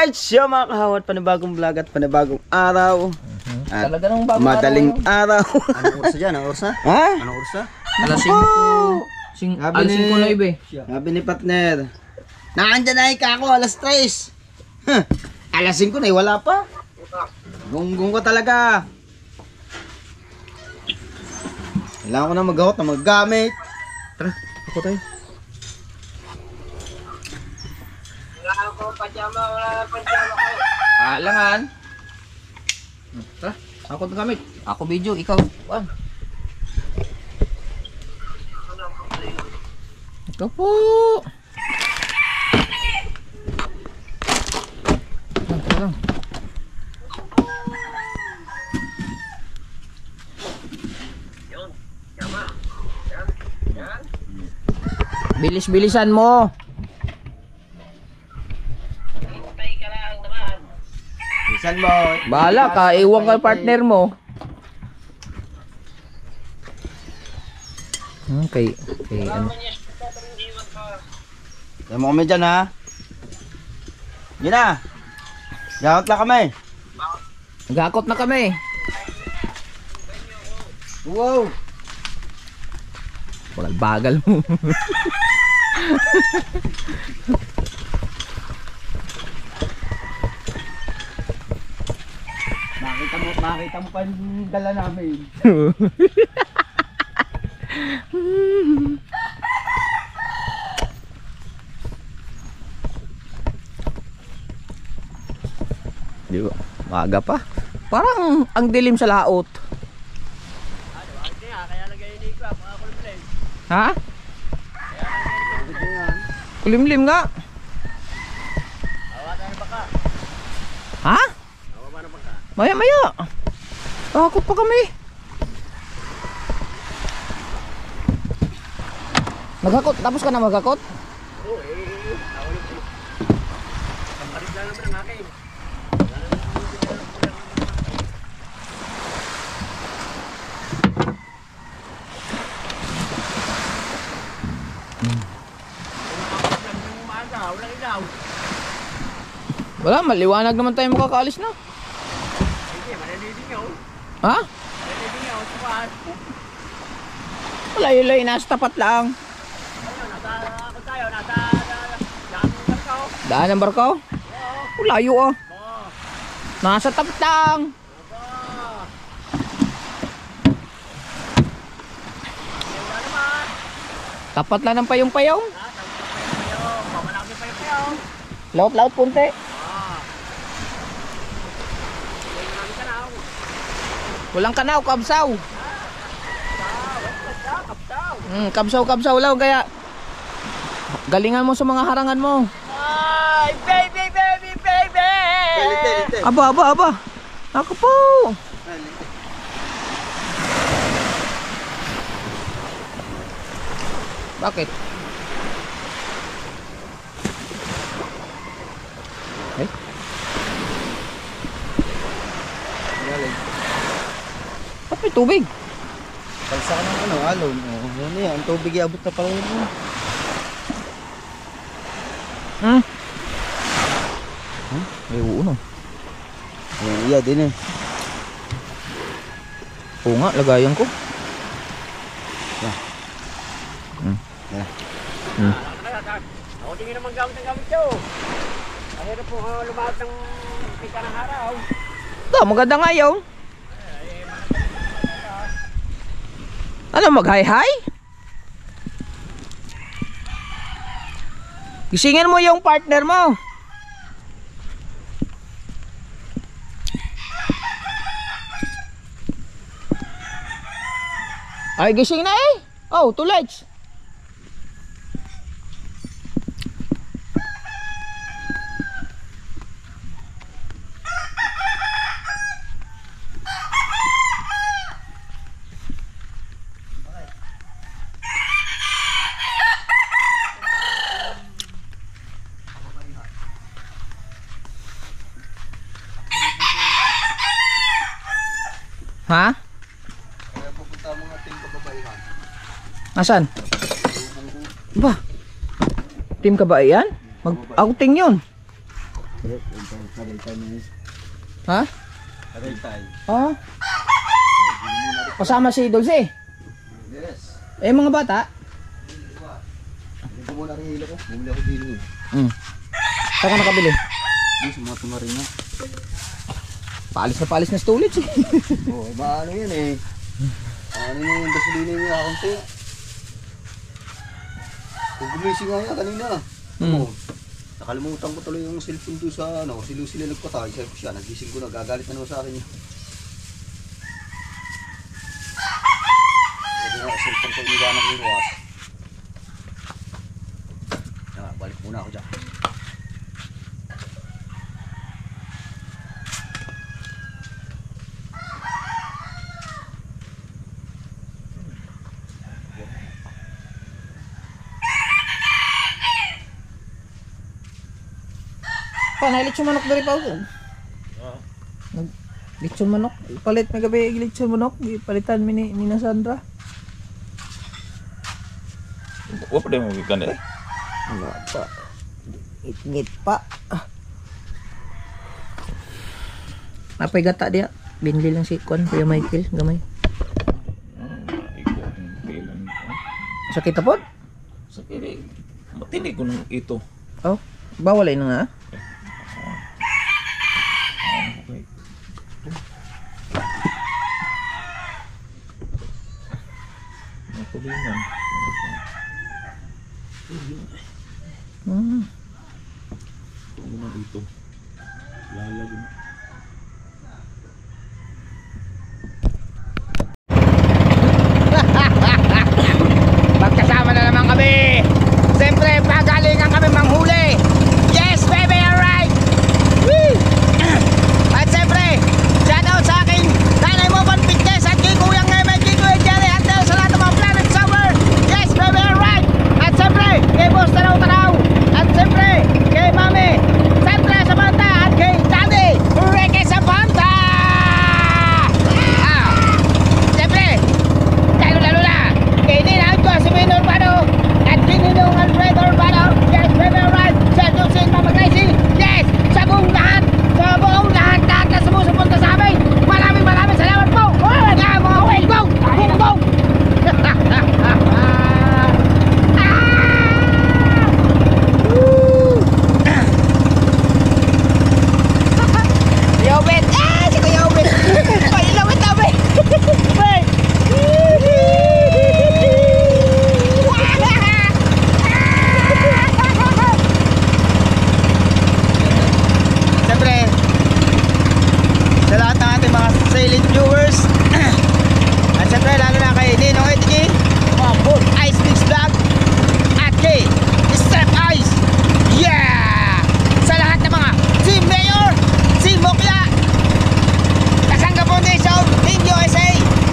Alright, siya mga kahawat, panibagong vlog at panibagong araw. At talaga nung bagong madaling araw. Anong orsa dyan? Anong orsa? Ha? Anong orsa? Alas 5. Alas 5 na ibe. Sabi ni partner, naandyan na ako, alas 3. Alas 5 na wala pa. Gunggong ko talaga. Kailangan ko na mag-out na maggamit. Tara, ako tayo. Wala ko pajama, wala pajama ko. Alangan. Tara, ako na gamit. Ako video, ikaw. Wan. Ito po. Lang. Bilis-bilisan mo. Bisan mo. Bahala ka, iwan ka partner mo. Okay, ano? Yan mo kami dyan ha. Yan na. Gakot lang kami. Gakot na kami. Wow. Bagal mo. Makita mo pa yung dala namin. Di ba? Maaga pa. Parang ang dilim sa laot. Ha? Kulimlim nga. Ha? Maya. Takot pa kami. Maghakot. Tapos ka na maghakot? Oo ang parit lang naman ang akin. Wala, maliwanag naman tayo makakaalis na. Hindi, manalidingaw. Ha? Manalidingaw, sumahan. Wala yun, nasa tapat lang. Ako tayo, nasa daan ng barkaw. Daan ng barkaw? Layo ah. Nasa tapat lang. Tapat lang ng payong-payong. Laut-laut punti. Walang kanaw, kabsaw. Kabsaw lang kaya galingan mo sa mga harangan mo. Ay, baby. Aba. Ako po. Bakit? Eh? Ba't may tubig? Palsa ka ng alon. Ano yan, ang tubig iabot na pala yun. May uno. Iya din eh. Oo nga, lagayan ko. Ako tingin naman gamit ko. Mahirap po lumahot ng pika ng araw. Ito, maganda nga yun. Ano, mag-hi-hi? Gisingin mo yung partner mo. Ay, gising na eh. Oh, 2 lights. Ha? Kaya pupunta mga ating kababaihan. Asan? Ba? Team ka ba yan? Mag-outing yun. Ha? Tagaytay. Oo. Kasama si Dulce. Yes. Eh, mga bata? Hindi ko muna rin hilo ko. Bumili ako dito eh. Saan ka nakabili? Yung sa mga tumarina. Paalis na stolage eh. Oo, iba ano yan eh. Ano yung gasolina niya kakunti. Kung gumising nga yan kanina. Oo. Nakalimutan ko tuloy yung cellphone doon sa ano. Sila nagpatay. Sabi ko siya, nagising ko na. Gagalit na naman sa akin niya. Sabi nga, cellphone ko iniwanan ko yung ruwas. Balik muna ako dyan. Pa, nailit yung manok dari pa ako. Lechon manok. Palit may gabi lechon manok. Palitan mi ni Nina Sandra. Wala pa din mo ganda eh. Wala pa. Ngit pa. Napay gata dia. Binili lang si Kwan, Kuya Michael. Gamay. Ikaw ang bilang. Sakit po? Sa kiri, matinig ko nung ito. Oh, bawal ay na nga. Okay. Nakulingan. Ito na ito. Lalagyan. Magkasama na naman kami. Siyempre, pagalingan kami manghuli. Yes, baby, alright. Woo! At siyempre, shout out sa aking nanay mo, Van Fitness, at kay Kuyang Neme, kay Kuya Jerry, at sa lahat ng mga Planet Summer. Yes, baby, alright. At siyempre, kay Boss Taraw-Taraw. At siyempre, kay Mami Sandra Sabanta, at kay Daddy Reke Sabanta. Siyempre, lalo-lalo na kay Nina Adjo, si Minor Bano, at Kininong Alfredo Urbano. Yes, baby, alright. Sa Dulcin, Mama Gracie. Yes, sa buong lahat na sumusupunta sa amin. Maraming salamat po. Mga whale, go! Go! Yobet! Si Kuya Yobet! Ilawit na, be! Siyempre, sa lahat ng ating mga silent viewers, at siyempre lalo na kay Ninong Edgy, Ice Mix Vlog, at kay Step Ice, yeah! Sa lahat ng mga Team Mayor, Team Mokya, Kasangga Foundation, Team USA,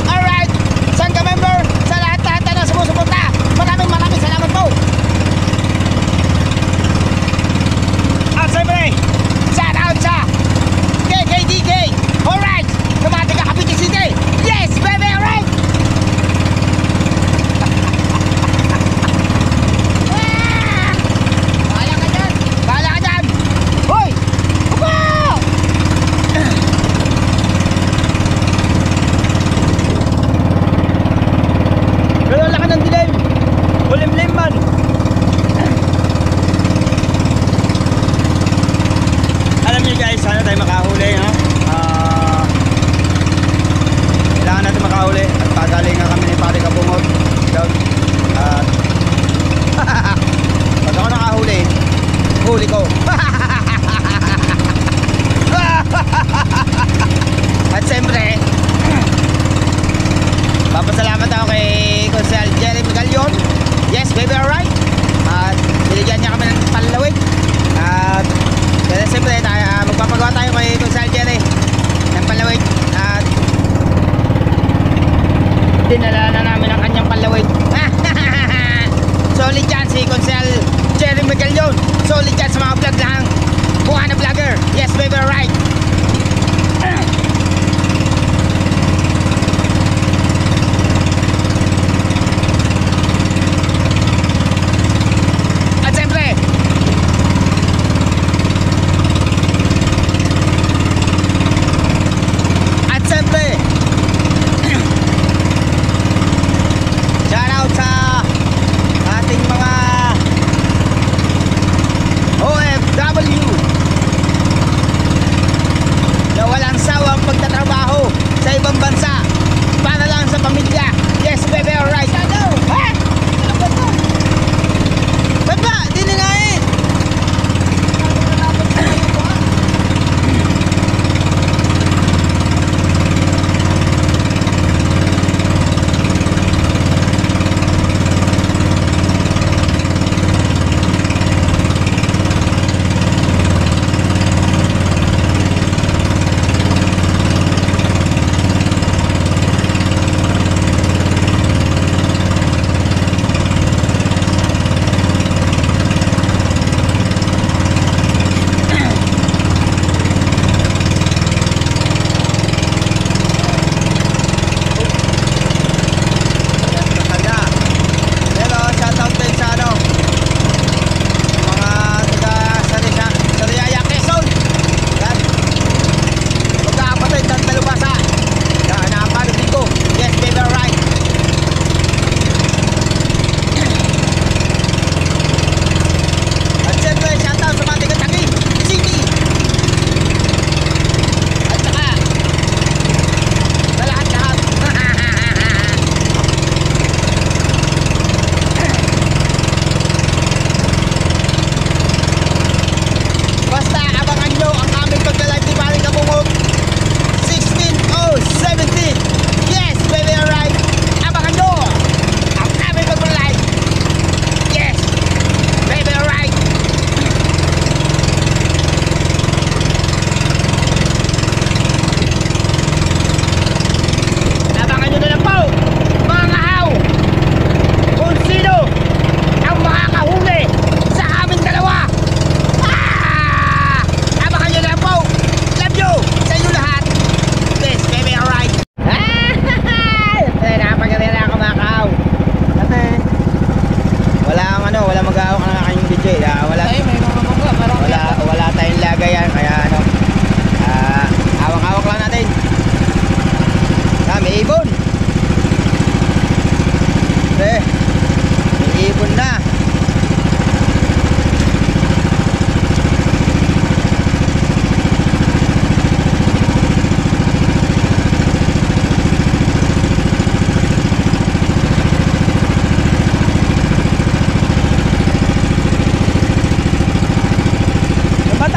alright, Sangga member, sa lahat na sumusuporta, maraming salamat po. At siyempre, shout out sa KKDK, alright, Kamati ka Cavite City, yes baby, alright. Bahala ka dyan, hoy, upo. Pero laki ng dilim, ulimlim man. Alam niyo guys, sana tayo makahuli, no? Kailangan natin makahuli at pagalingan kami ni Pare Kabungot. At pag ako nakahuli, huli ko. At siyempre, papasalamat ako kay Consel Jerry Magalyon. Yes, baby, alright. At binigyan niya kami ng panlawig. At kaya siyempre magpapagawa tayo kay Consel Jerry ng panlawig. At dinala na namin ang kanyang panlawig. Solid yan si Consel Jerry Magalyon. Solid yan sa mga vlog lang.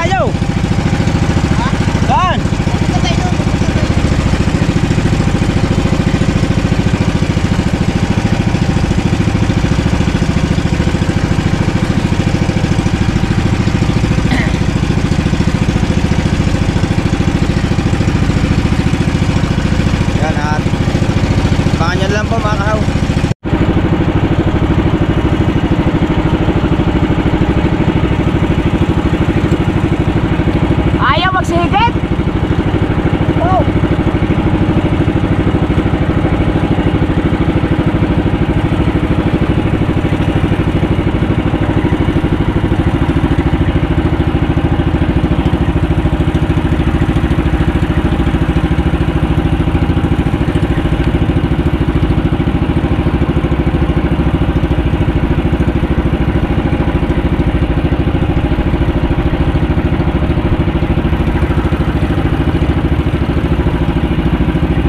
tayo? Saan? Yan at baka nyo lang po mga kahaw. Ayaw magsigit! Oh!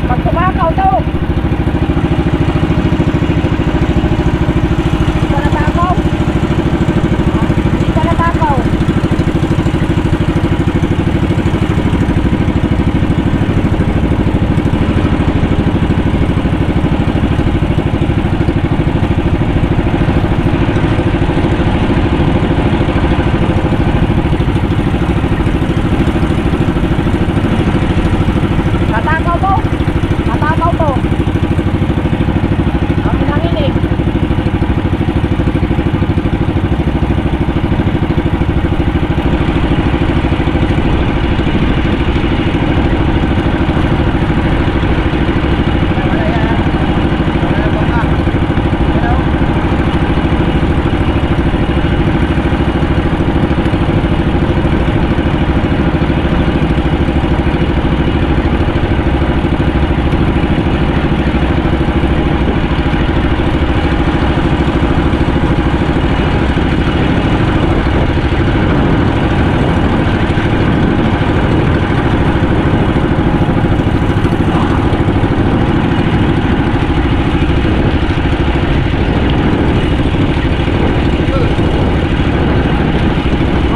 Pag tumakaw to! Hindi ka natakaw? Hindi ka natakaw? Natakaw to! Natakaw to! Kami nanginig!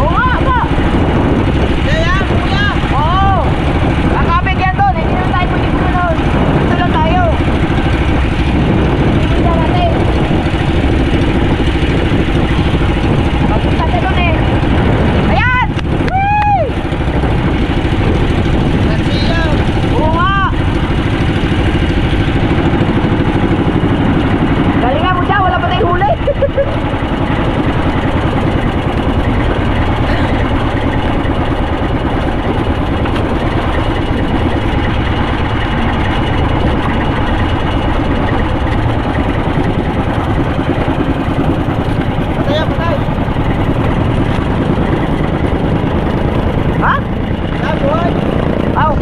Oo nga, ba? Oo! Nakapit yan doon, hindi naman tayo pwede doon. Dito lang tayo. Hindi na natin. Papunta na doon eh. Ayan! Whee! Oo nga! Galingan mo dyan, wala pa tayong huli. Ha? Aw!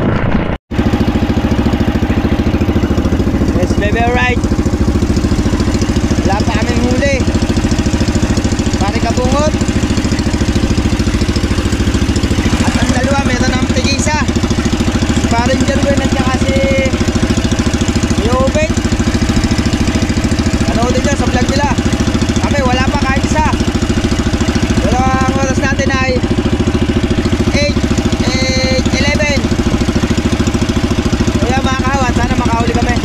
Yes, baby, alright. Wala pa kaming huli. Pare kabungot. At ang dalawa, meron ng tigisa. Si Paring Jerwin at saka si Yobet. Panoodin nyo sa vlog nila. Kami, wala pa kahit isa. Pero ang oras natin ay 8:11. Kaya mga kahawat, sana makahuli kami.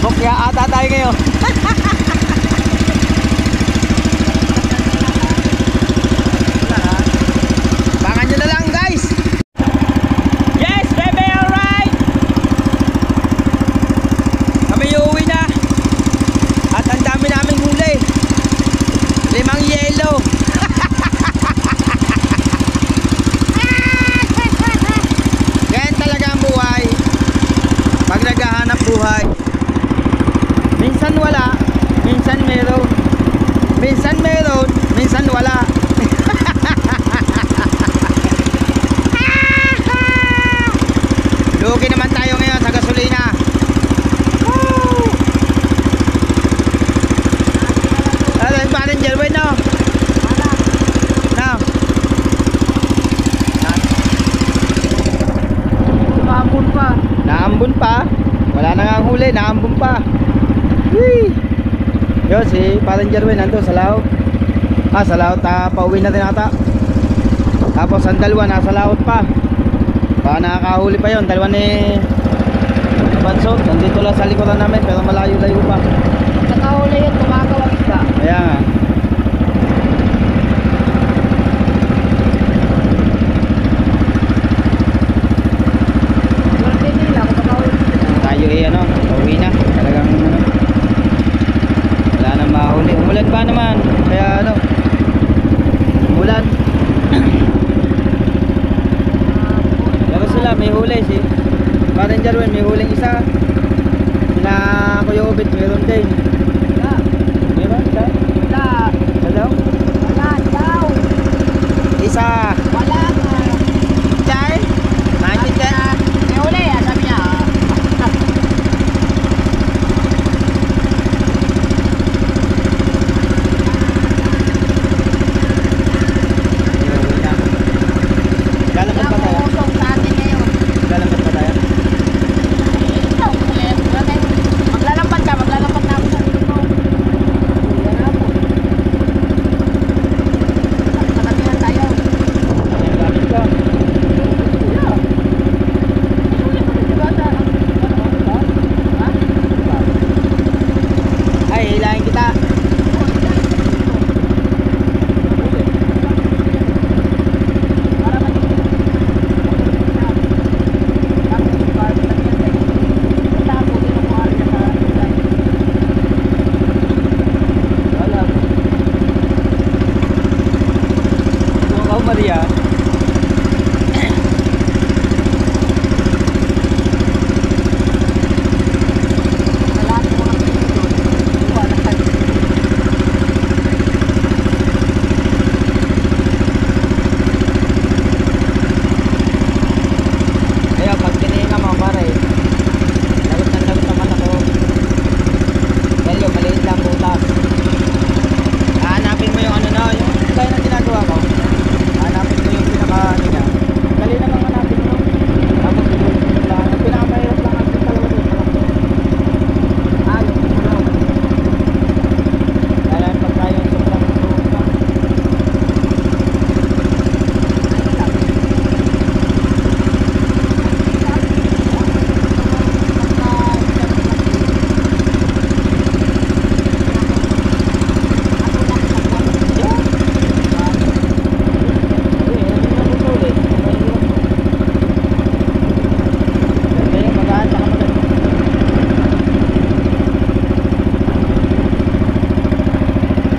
Bukya ata tayo ngayon. Bangan nyo na lang guys. Yes baby, alright. Kami uuwi na. At ang dami naming huli. 5 yelo. Ganyan talaga ang buhay. Pag naghahanap buhay, minsan wala, minsan meron. Minsan meron, minsan wala. Lugi naman tayo ngayon sa gasolina. Woo! Ano yung Paring Jerwin, no? No? Maambun pa. Naambun pa. Wala na nga ang huli, naambun pa. Whee! Yun, si Paring Jerwin nandun sa laot. Sa laot, pauwi na din ata. Tapos ang dalawa nasa laot pa. Baka nakakahuli pa yon. Dalawa ni Banso. Nandito lang sa likuran namin pero malayo-layo pa. Nakahuli yun, tumagawa isda. Kaya nga. Swerte nila, kung nakahuli sila. Tayo ano, uwi na. Talagang ano, wala nang mahuli. Umulan pa naman. Kaya ano, umulan. Pero sila may huli si Parang Jarwin, may huling isa. Sina Kuya Obit, meron din. Wala. Meron isa? Wala. Isa daw? Wala daw. Isa. Wala nga. Chay? Manchit ka? May huli, sabi niya. Lalamat pa tayo? Usong sa atin ngayon. Lalamat pa tayo? Maglalampat ka, maglalampat na ako sa dito. Yan na po. Nakatabihan tayo. Ang gamit ko. Kuya. Kuya, bakit diba sa... Ha? Ay, hilahin kita. Para magiging... Tapos, para tabihan tayo. Wala po, tinukuhaan niya sa... Wala. Kung ako Maria. Sa lahat ng mga pinito doon, wala ka. Kaya pag tinihinga mo pare, lagot naman ako. Dahil yung maliit lang butas. Hahanapin mo yung ano na, yung gaya ng ginagawa ko. Hahanapin mo yung pinaka ano niya. Dali naman hanapin mo. Tapos yung lang. Ang pinakamahirap lang ang dalawa doon. Ayos, wala. Kaya pag tayo yung sobrang suot pa.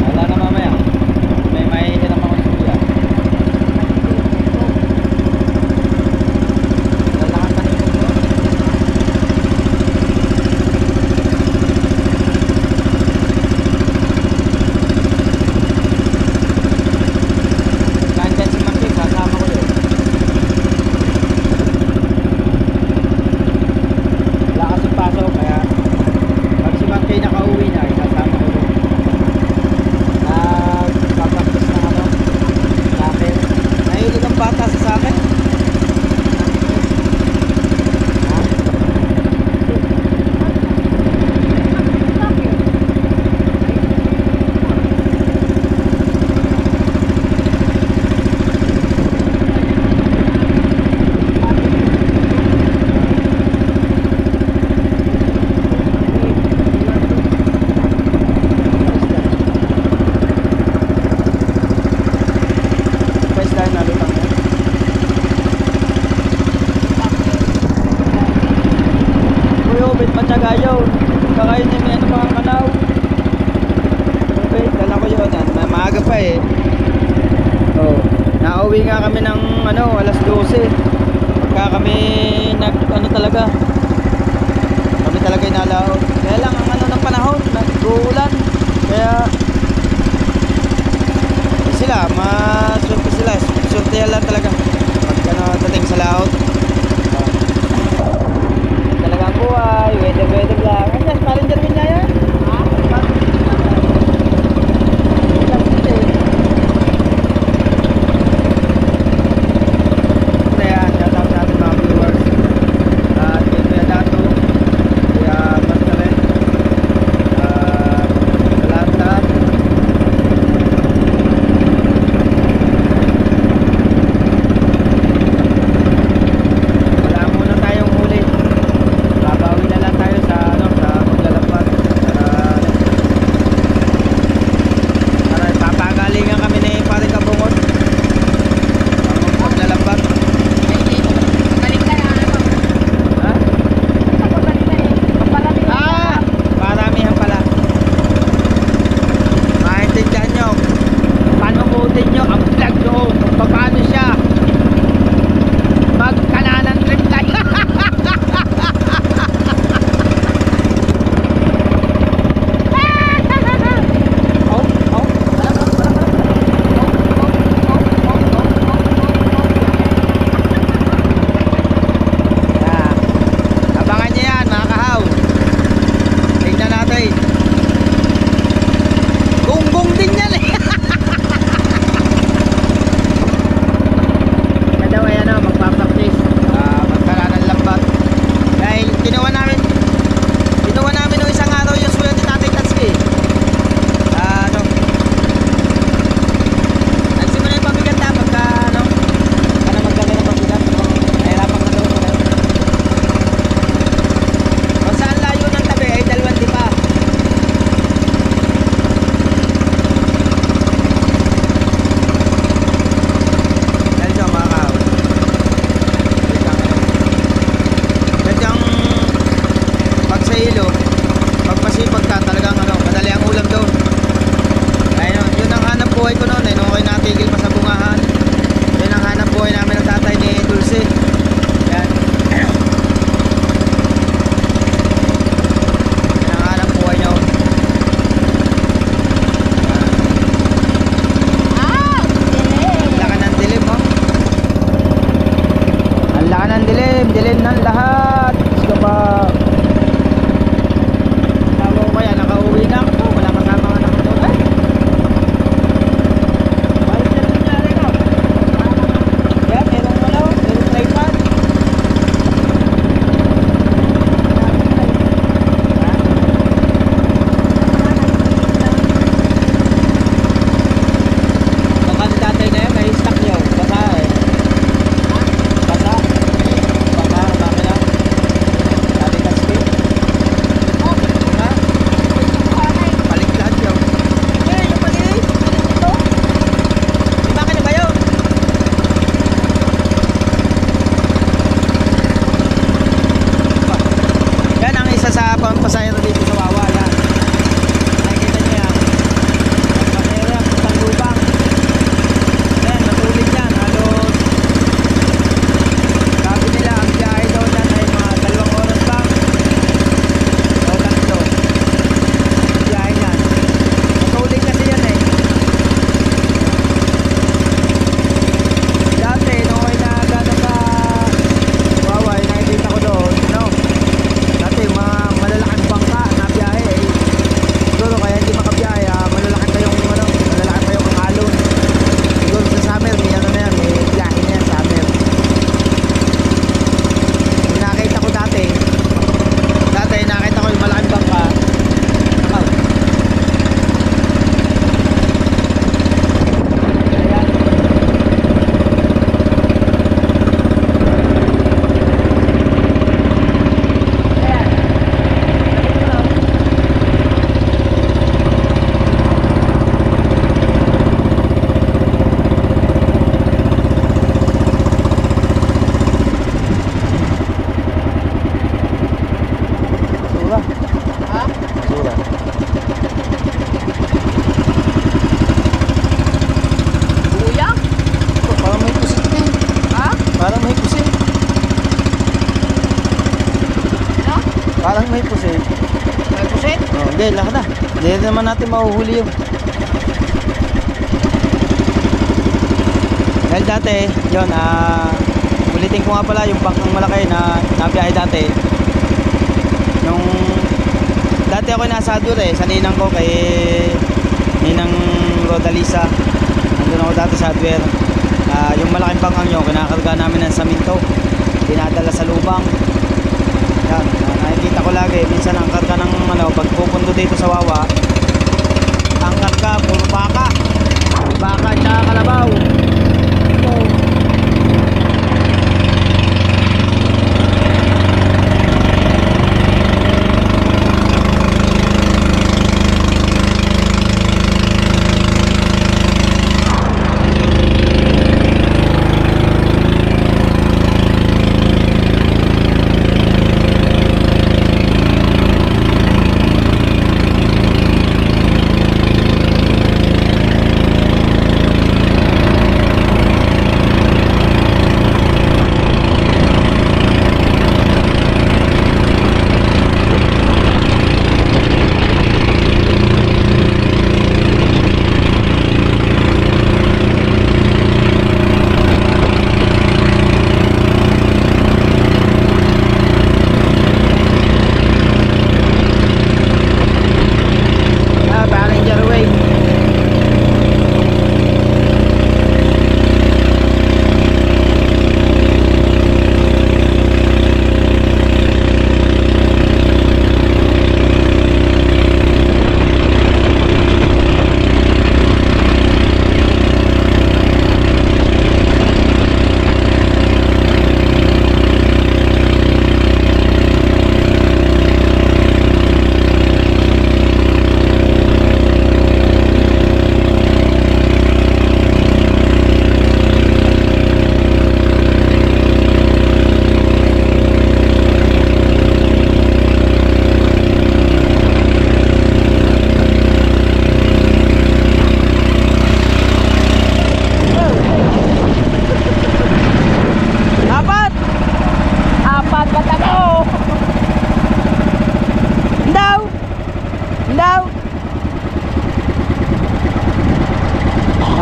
Wala na mamaya. May mahihiram ako sa kuya. Lalakan pa rin ko. Nandyan si Maki, kasama ko yun. Wala kasing pasok, kaya pag si Maki nakauwi na, kasama ko yun. Nagpapractice ng ano, sa akin. Nahilig ang bata sa akin. Ha? First time nalutang mo. Kuya Obit, matyaga yun. Kakain niya may ano pang kanaw. Okay, dala ko yun. Maaga pa eh. Oh, nauwi nga kami ng ano, alas 12. Pagka kami nag ano talaga. Kami talaga inalaw. Kaya lang ang ano ng panahon, nag-uulan. Kaya sila, maswerte sila. Swerte lang talaga. Pag ano, dating sa laot. Talaga ang buhay, weather lang. Ano, parang Jarwin niya yan? Ha? Kaya, shout out sa ating mga viewers. At kay Kuya Dato, Kuya Pascalen, sa lahat-lahat. Okay, lakad na. Hindi naman natin mahuhuli yun. Dahil dati, yun, ulitin ko nga pala yung bangkang malaki na nabiyahe dati. Yung dati ako nasa Adwer sa ninang ko kay Ninang Rodalisa. Nandun ako dati sa Adwer. Yung malaking bangkang yun, kinakarga namin ng saminto. Dinadala sa lubang. Yan, nakikita ko lagi. Minsan ang karga ng pag pupunto dito sa Wawa, ang karga, puro baka. Baka tsaka kalabaw.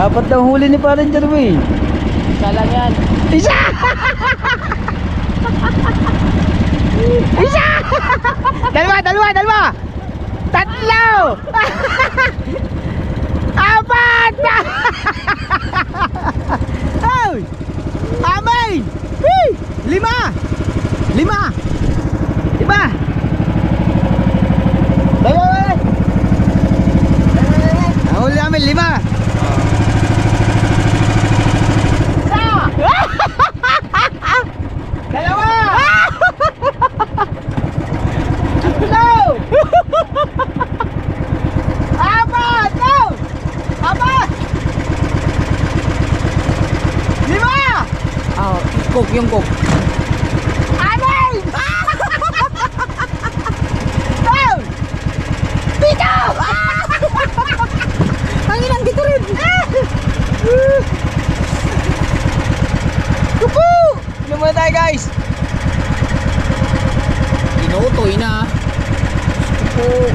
Apat daw huli ni Parang Jeremy. Isa lang yan. Isa! Isa! Dalawa! Tatlo! Apat! Ay! Amay! Lima! Diba? Dalawa! Ang huli namin, 5. Dalawa! Tatlo! Apat! No! Apat! 5! Yung cook. 6! 7! 8! Ang ilang dito rin! Kupo! Ano muna tayo guys? Inutoy na. Kupo!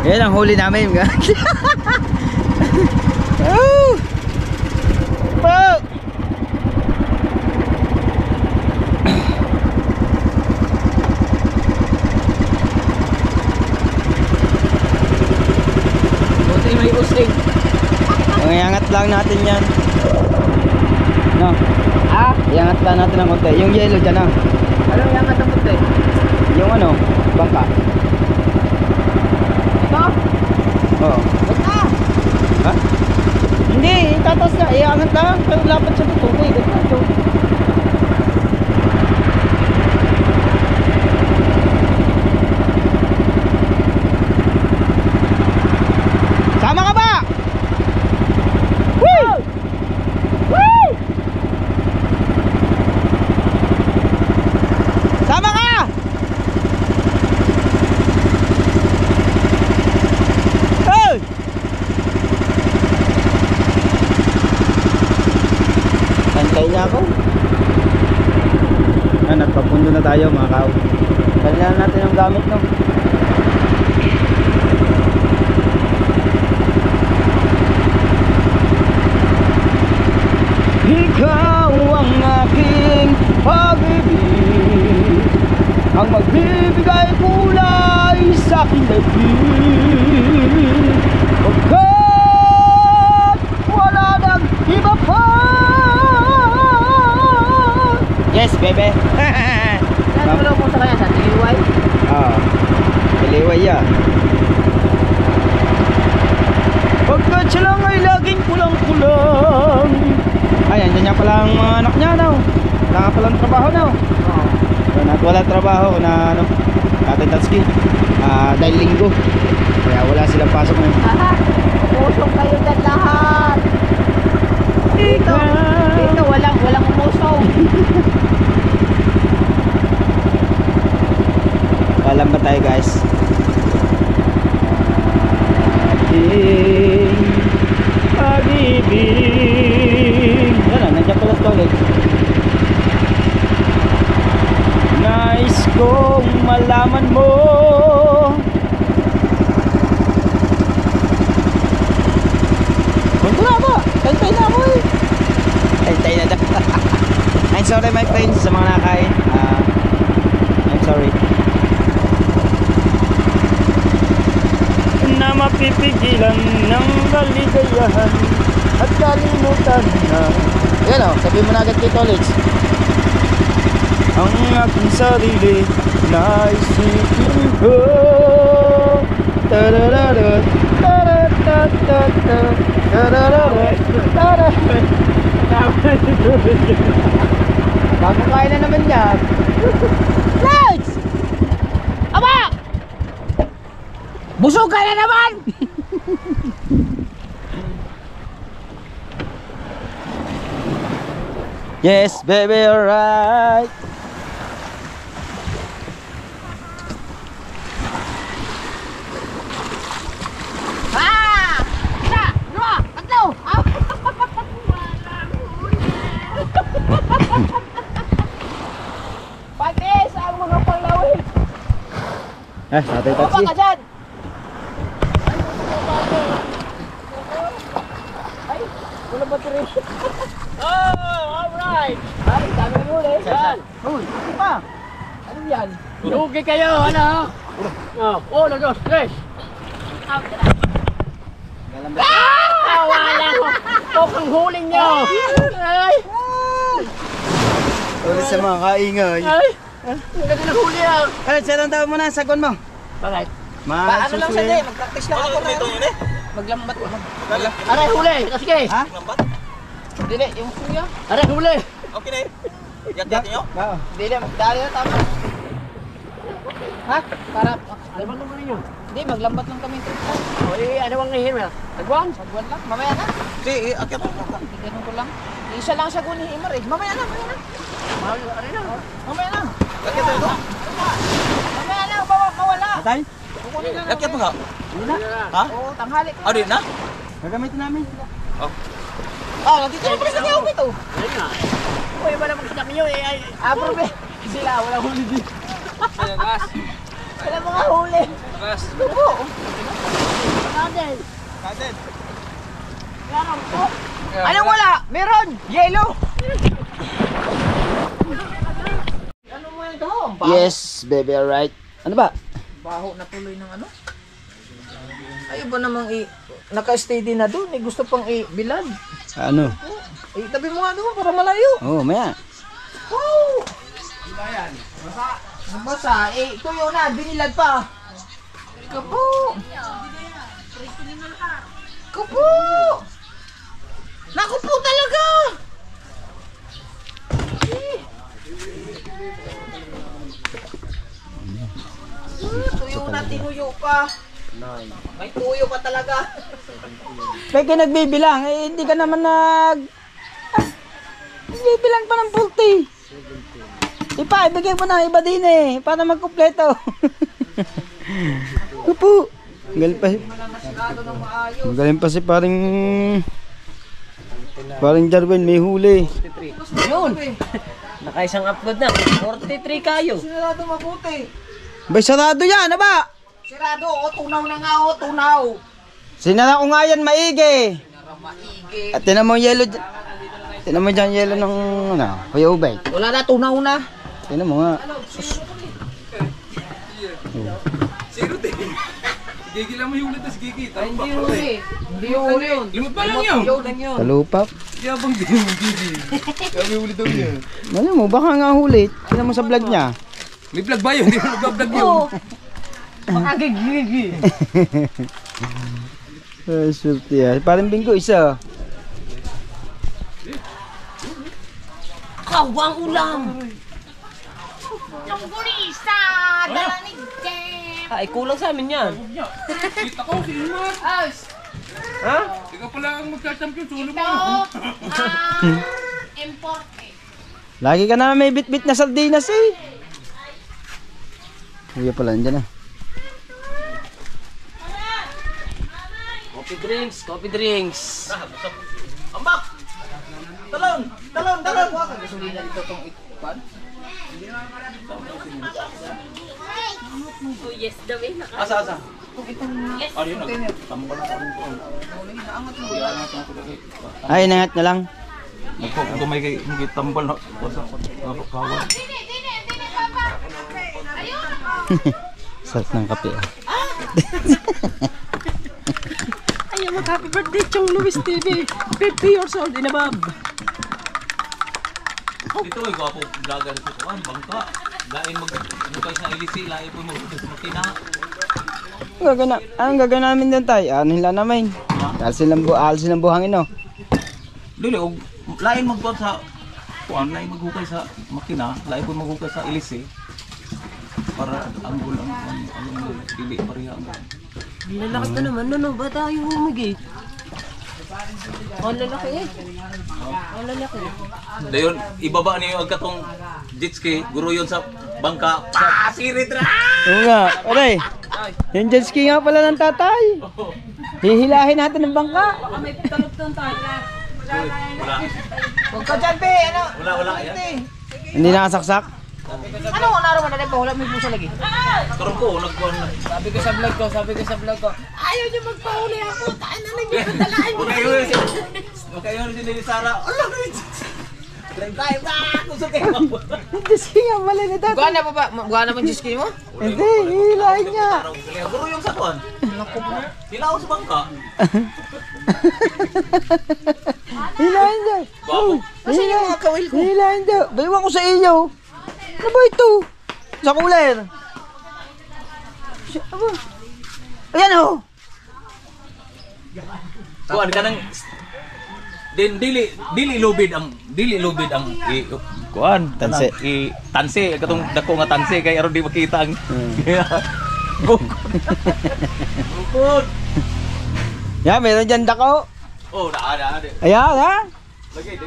Yan ang huli namin guys. Po! Buti may usig. Iangat lang natin yan. No? Iangat lang natin ng konti. Yung yellow dyan na. Ano yung angat ang puti? Yung bangka. Ito? Oo. Ha? Hindi, itatas na. Iangat lang. Pero lapat sa tutukoy. Ganito. Sama ka ba? Woo! Woo! Sama ka! Hey! Antay niya ako. Yan, at papundo na tayo mga kao. Dali na natin ang gamit, no? Ikaw ang aking pag-ibig, ang magbibigay kulay sa aking daigdig. Pagkat wala nang iba pa. Yes, bebe. Ano mo po sa kanya sa Tiliway? Ah, Tiliway yan. Pagkat siya lang ay laging kulang-kulang. Ay, andyan niya pala ang mga anak niya, no? Wala nga palang trabaho, no? Oo. Wala trabaho na, ano, Tatay Tatsuki. Dahil linggo. Kaya wala silang pasok ngayon. Aha, umusong kayo dyan lahat. Dito walang umusong. Alam ba tayo, guys? Aking pag-ibig. Yan, nandiyan pala sa toilet. Nais kong malaman mo. Huwag na ba? Tantay na ako eh. Tantay na daw. I'm sorry my friends sa mga nakain. I'm sorry. Na mapipigilan ng kaligayahan at kalimutan na. Yan o, sabihin mo na agad kay Tolits. Ang aking sarili na isipin ko. Tararara, taratatata, tararara, tararara. Kakakain na naman niya. Lights! Aba! Busog ka na naman! Yes, baby, alright. Isa! Dua! Tatlo! Patis ang mga panglawin! Tatay Baba Taxi. ka dyan! Ay! Wala battery! Oh! Alright! Ay! Dami mo ulit! Yan! Uy, ano pa? Ano yan? Lugi kayo! Ano? Oh! 1, 2, 3! Wala ko! Pokang huling nyo! Ay! Ulit sa mga kaingay. Ay! Ang ganda ng huli ah! Ano, sarang tawag mo na, sagon mo. Bakit? Paano lang siya, mag-practice lang ako na maglambat mo. Aray, huli! Sige! Ha? Dili, yung kuya. Aray, huli! Okay na yun. Yak-yak nyo? Oo. Dili, dali na tama. Ha? Para, ano bang naman ninyo? Hindi, maglambat lang kami. O, ano bang ngayon mo? Sagwan? Sagwan lang, mamaya na. Hindi, akyat mo. Ganun ko lang. Isa lang siya ni Himar eh. Mamaya na, mamaya na. Mamaya na. Akyat mo ito. Mamaya na, mawala. Atay? Kukunin na Akyat mo nga. Hindi na. Ha? Oo, tanghali ko. Ah, di na? Gagamitin namin. Nandito na pala sa kaya ito. Ayun nga. Uy, wala magsadak niyo eh. Probe. Sila, wala huli din. Wala mga huli. Gas. Dugo. Kadel. Kadel. Meron po. Anong wala? Meron. Yellow. Ano mo ito? Yes, baby, alright. Ano ba? Baho na tuloy ng ano? Ayaw ba namang naka-steady na doon? Gusto pang i-bilad. Ano? Tabi mo nga doon para malayo. Oo, maya. Wow! Diba yan? Basa. Tuyo na. Binilad pa. Kapo! Kapo! Naku po talaga! Tuyo na, tinuyo pa. May tuyo pa talaga. Pwede nagbibilang, hindi ka naman nagbibilang pa ng 40. Ibigay mo na iba din eh, para magkumpleto. Upo. Magaling pa. Magaling pa si paring Darwin, may huli. Yun. Nakaisang upload na. 43 kayo. Sinarado mabuti. Bay, sarado yan, ano ba? Sirado, tunaw na nga tunaw. Sinara ko nga yan, maigi. Maigi. At tinan mo yung yellow dyan. Tinan mo dyan yellow ng, Kuya Ubay. Wala na, tunaw na. Tinan mo nga. Gigi lang mo yung ulit, tas Gigi. Hindi huli. Hindi huli yun. Limot pa lang yun. Lang yun. Talupap. Yabang din yung Gigi. Kami ulit daw niya. Alam mo, baka nga huli. Tinan mo sa vlog niya. May vlog ba yun? Hindi mo nag-vlog yun. Makagigigi. Ay, swerte yan. Parang Bingo, isa. Kawang ulam. Longganisa! Dala ni Jem! Ay, kulang sa amin yan. Kita ko, si Imat. Ha? Ikaw pala ang magka-champion. Sulo mo. Ito, importe. Lagi ka na may bit-bit na sardinas eh. Kuya pala, andyan na. Coffee drinks, coffee drinks. Ambak! Talon! Talon! Talon! Gasolina dito itong ikpan. Oh yes, dami na. Asa, asa? Yes. Ano yun? Tambal na rin ko. Ay, nangat na lang. Nagpapagumay kay tambal na. Kawan. Dini, papa. Ayun. Sarap ng kape. Ay, mag-happy birthday, Chong Luis TV. 50 years old in above. Dito ay gwapo vlogger ko kuan bangka. Lain mag sa ilisi, lain po mo sa makina. Anong gagawin namin doon tayo? Ano nila namin? Alsin ang buhangin, no? Dili og lain magkuan sa kuan, lain maghukay sa makina, lain po maghukay sa ilisi. Para ang gulang ang dili pareha ang Lalakas na naman, no? Ba tayo humigit? Ang lalaki eh. Ang lalaki. dayon ibaba niyo ang katong jet ski, guro yon sa bangka. Pasirit ra. Oo nga, aray. Yung jet ski nga pala ng tatay. Hihilahin natin ng bangka. May talagtong tayo. Wala. Huwag ka dyan, be! Ano? Wala yan. Hindi nakasaksak. Ano? Naro mo na rin pa? Wala may pusa lagi. Karon ko nagkuan na. Sabi ko sa vlog ko. Ayaw niyo magpahuli ako. Taan na lang yung dalahin mo. Okay yun si Sara. Allah na yun. Drive na! Kusok kayo. Yung jet ski nga pala ni tatay. Guwan na pa ba? Guwan na ba yung ski mo? Hindi, hihilahin niya. Guro yung sa kuan. Hilaw sa bangka. Hihilahin niya. Bago. Kasi yung mga kawil ko. Hihilahin niya. Baywan ko sa iyo. Ano ba ito? Sa cooler. Aba. Ayan o. Kuan kanang dili lubid ang kuan Tanse. Tanse katong dako nga tanse kay aron di makita ang bukod. Yan, meron dyan dako. Oh, naa. Ayan, ha? Lagi di.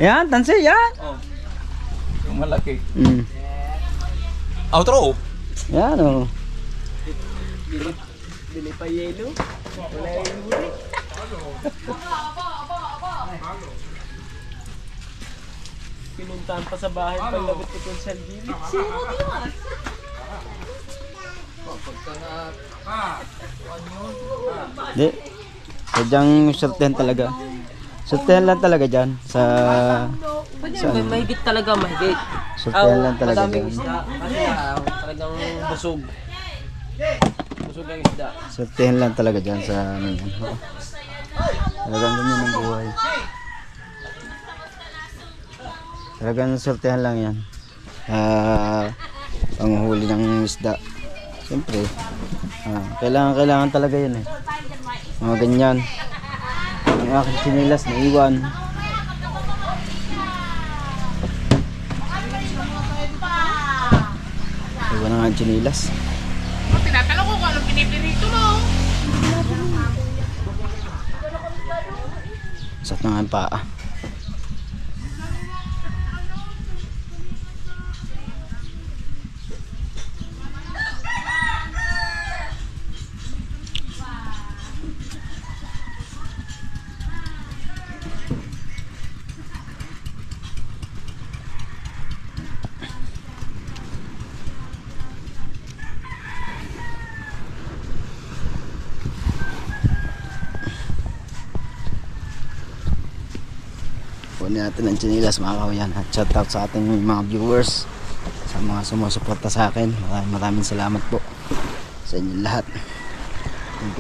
Ayan, tansi, yan. Oh. Yung malaki. Mm. Outro. Yan, o. Dili pa yelo. Wala yung huli. Pinuntahan pa sa bahay paglagot ko kung saan gilid. Sino diyan? Di. Sadyang sortehan talaga. Sortehan lang talaga dyan. Sa... May mahigit talaga, mahigit. Sortehan lang talaga Madaming dyan. isda. Kasi talagang busog. Busog ang isda. Sortehan lang talaga dyan sa... ano yan. Talagang ganyan ang buhay. Talagang sortehan lang yan. Panghuli ng isda. Siyempre. Kailangan talaga yan eh. Mga ganyan. Ang aking sinilas na iwan. Iwan na nga ang sinilas. Tinatanong ko kung anong pinipirito mo. Sat na nga ang paa. kunin natin ang chinilas mga kawayan. At shout out sa ating mga viewers, sa mga sumusuporta sa akin. Maraming salamat po sa inyo lahat.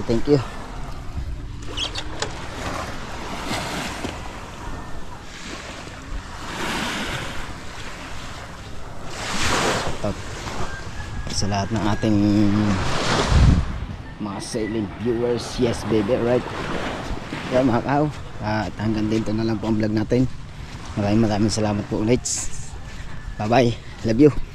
Thank you. Shout out sa lahat ng ating mga silent viewers. Yes baby, right? Yan mga kaw. At hanggang dito na lang po ang vlog natin. Maraming salamat po ulit. Bye bye. Love you.